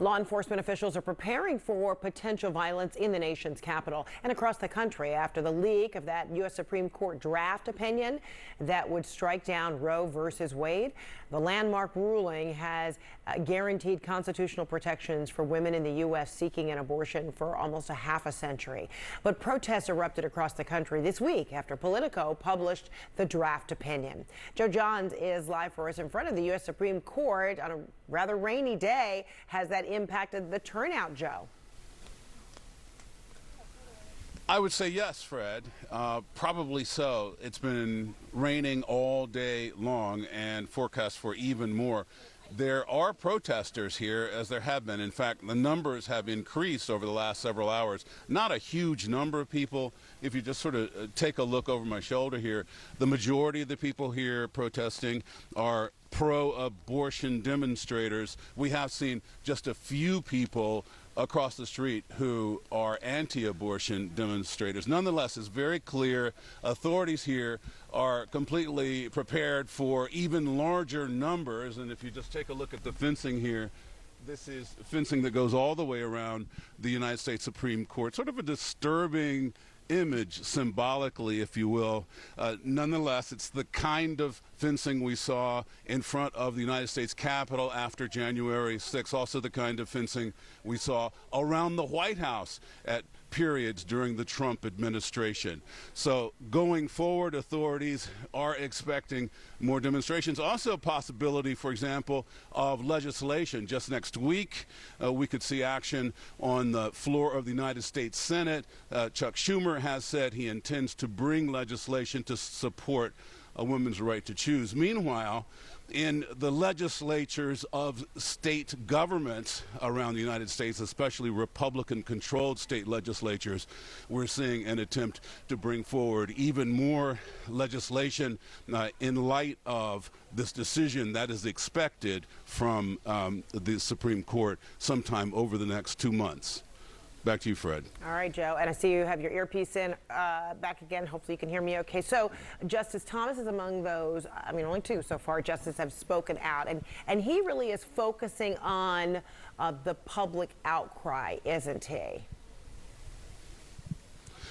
Law enforcement officials are preparing for potential violence in the nation's capital and across the country after the leak of that U.S. Supreme Court draft opinion that would strike down Roe versus Wade. The landmark ruling has guaranteed constitutional protections for women in the U.S. seeking an abortion for almost a half a century. But protests erupted across the country this week after Politico published the draft opinion. Joe Johns is live for us in front of the U.S. Supreme Court on a rather rainy day. Has that impacted the turnout, Joe? I would say yes, Fred. Probably so. It's been raining all day long and forecast for even more. There are protesters here, as there have been. In fact, the numbers have increased over the last several hours. Not a huge number of people. If you just sort of take a look over my shoulder here, the majority of the people here protesting are pro-abortion demonstrators. We have seen just a few people across the street who are anti-abortion demonstrators. Nonetheless, it's very clear authorities here are completely prepared for even larger numbers. And if you just take a look at the fencing here, this is fencing that goes all the way around the United States Supreme Court. Sort of a disturbing image, symbolically, if you will. Nonetheless, it's the kind of fencing we saw in front of the United States Capitol after January 6th. Also the kind of fencing we saw around the White House at periods during the Trump administration. So going forward, authorities are expecting more demonstrations. Also a possibility, for example, of legislation. Just next week, we could see action on the floor of the United States Senate. Chuck Schumer has said he intends to bring legislation to support a woman's right to choose. Meanwhile, in the legislatures of state governments around the United States, especially Republican-controlled state legislatures, we're seeing an attempt to bring forward even more legislation in light of this decision that is expected from the Supreme Court sometime over the next 2 months. Back to you, Fred. All right, Joe. And I see you have your earpiece in. Back again. Hopefully you can hear me okay. So Justice Thomas is among those, I mean, only two so far, justices have spoken out. And he really is focusing on the public outcry, isn't he?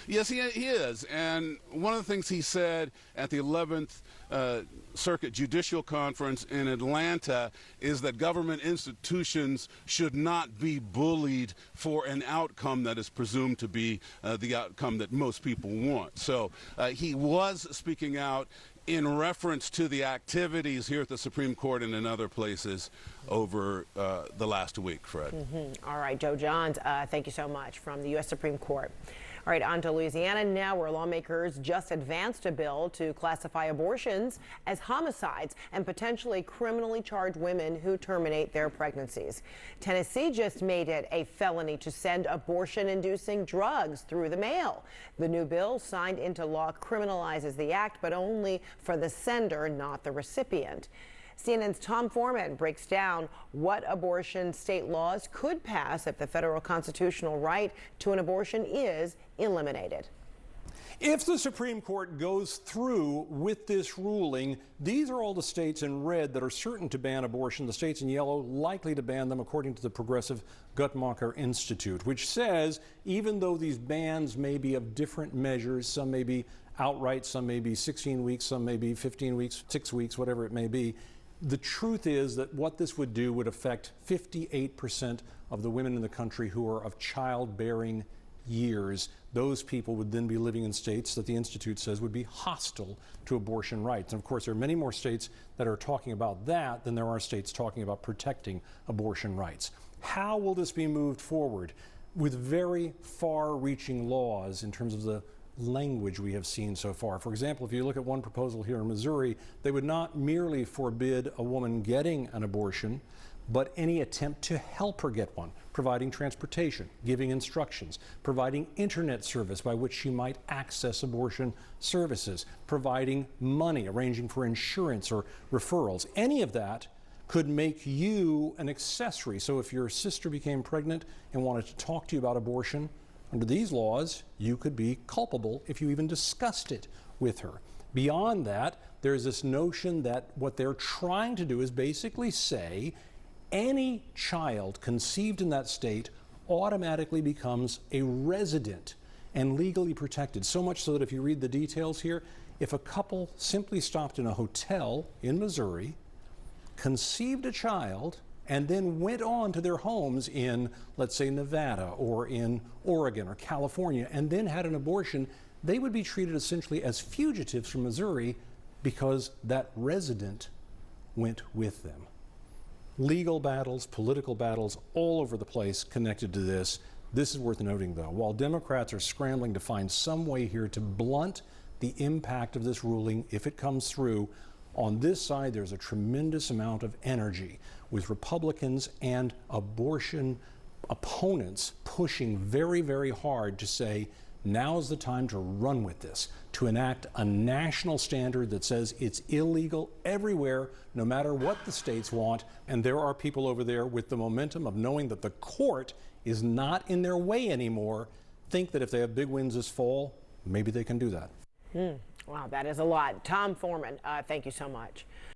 Yes, he is. And one of the things he said at the 11th Circuit Judicial Conference in Atlanta is that government institutions should not be bullied for an outcome that is presumed to be the outcome that most people want. So he was speaking out in reference to the activities here at the Supreme Court and in other places over the last week, Fred. All right, Joe Johns, thank you so much from the U.S. Supreme Court. All right, on to Louisiana now, where lawmakers just advanced a bill to classify abortions as homicides and potentially criminally charge women who terminate their pregnancies. Tennessee just made it a felony to send abortion-inducing drugs through the mail. The new bill signed into law criminalizes the act, but only for the sender, not the recipient. CNN's Tom Foreman breaks down what abortion state laws could pass if the federal constitutional right to an abortion is eliminated. If the Supreme Court goes through with this ruling, these are all the states in red that are certain to ban abortion. The states in yellow likely to ban them, according to the Progressive Guttmacher Institute, which says even though these bans may be of different measures, some may be outright, some may be 16 weeks, some may be 15 weeks, 6 weeks, whatever it may be, the truth is that what this would do would affect 58% of the women in the country who are of childbearing years. Those people would then be living in states that the Institute says would be hostile to abortion rights. And of course, there are many more states that are talking about that than there are states talking about protecting abortion rights. How will this be moved forward? With very far-reaching laws in terms of the language we have seen so far. For example, if you look at one proposal here in Missouri, they would not merely forbid a woman getting an abortion, but any attempt to help her get one, providing transportation, giving instructions, providing internet service by which she might access abortion services, providing money, arranging for insurance or referrals. Any of that could make you an accessory. So if your sister became pregnant and wanted to talk to you about abortion, under these laws, you could be culpable if you even discussed it with her. Beyond that, there's this notion that what they're trying to do is basically say, Any child conceived in that state automatically becomes a resident and legally protected. So much so that if you read the details here, if a couple simply stopped in a hotel in Missouri, conceived a child, and then went on to their homes in, let's say, Nevada or in Oregon or California, and then had an abortion, they would be treated essentially as fugitives from Missouri because that resident went with them. Legal battles, political battles all over the place connected to this. This is worth noting, though. While Democrats are scrambling to find some way here to blunt the impact of this ruling if it comes through, on this side there's a tremendous amount of energy with Republicans and abortion opponents pushing very, very hard to say, now's the time to run with this, to enact a national standard that says it's illegal everywhere, no matter what the states want. And there are people over there with the momentum of knowing that the court is not in their way anymore, think that if they have big wins this fall, maybe they can do that. Wow, that is a lot. Tom Foreman, thank you so much.